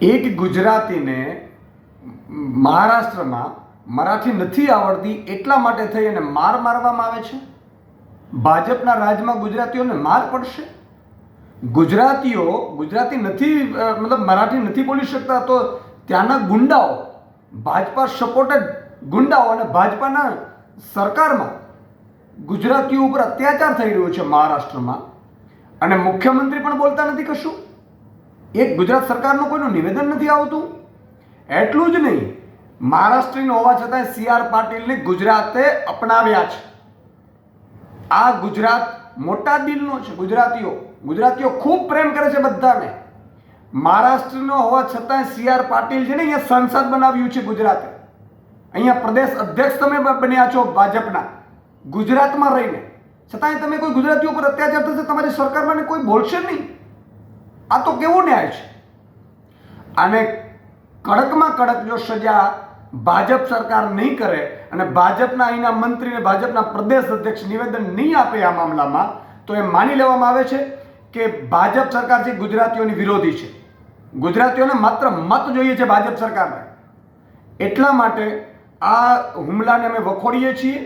એક ગુજરાતીને મહારાષ્ટ્રમાં મરાઠી નથી આવડતી એટલા માટે થઈ અને મારવામાં આવે છે. ભાજપના રાજમાં ગુજરાતીઓને માર પડશે. ગુજરાતીઓ ગુજરાતી નથી મતલબ મરાઠી નથી બોલી શકતા તો ત્યાંના ગુંડાઓ, ભાજપા સપોર્ટેડ ગુંડાઓ અને ભાજપાના સરકારમાં ગુજરાતીઓ ઉપર અત્યાચાર થઈ રહ્યો છે મહારાષ્ટ્રમાં, અને મુખ્યમંત્રી પણ બોલતા નથી કશું. એક ગુજરાત સરકારનું કોઈનું નિવેદન નથી આવતું. એટલું જ નહીં, મહારાષ્ટ્રીનો હોવા છતાં CR પાટીલને ગુજરાતે અપનાવ્યા છે. આ ગુજરાત મોટા દિલનો છે. ગુજરાતીઓ ખૂબ પ્રેમ કરે છે બધાને. મહારાષ્ટ્રનો હોવા છતાં CR પાટીલ છે ને અહીંયા સાંસદ બનાવ્યું છે ગુજરાતે. અહીંયા પ્રદેશ અધ્યક્ષ તમે બન્યા છો ભાજપના ગુજરાતમાં રહીને, છતાંય તમે કોઈ ગુજરાતીઓ પર અત્યાચાર થશે તમારી સરકારમાં કોઈ બોલશે નહીં. આ તો કેવો ન્યાય છે? આને કડકમાં કડક જો સજા ભાજપ સરકાર નહીં કરે અને ભાજપના અહીંના મંત્રીને ભાજપના પ્રદેશ અધ્યક્ષ નિવેદન નહીં આપે આ મામલામાં, તો એ માની લેવામાં આવે છે કે ભાજપ સરકાર છે ગુજરાતીઓની વિરોધી છે. ગુજરાતીઓને માત્ર મત જોઈએ છે ભાજપ સરકારને. એટલા માટે આ હુમલાને અમે વખોડીએ છીએ.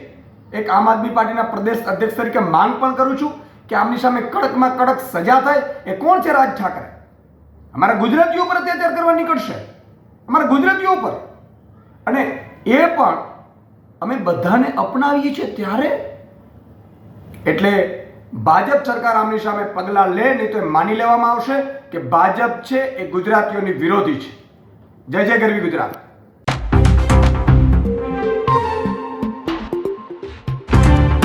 એક આમ આદમી પાર્ટીના પ્રદેશ અધ્યક્ષ તરીકે માંગ પણ કરું છું કે આમની સામે કડકમાં કડક સજા થાય. એ કોણ છે? રાજ ઠાકરે અમારા ગુજરાતીઓ પર અત્યાચાર કરવા નીકળશે, અમારા ગુજરાતીઓ પર. અને એ પણ અમે બધાને અપનાવીએ છીએ ત્યારે. એટલે ભાજપ સરકાર આમની સામે પગલાં લે, નહીં તો એ માની લેવામાં આવશે કે ભાજપ છે એ ગુજરાતીઓની વિરોધી છે. જય જય ગરવી ગુજરાત.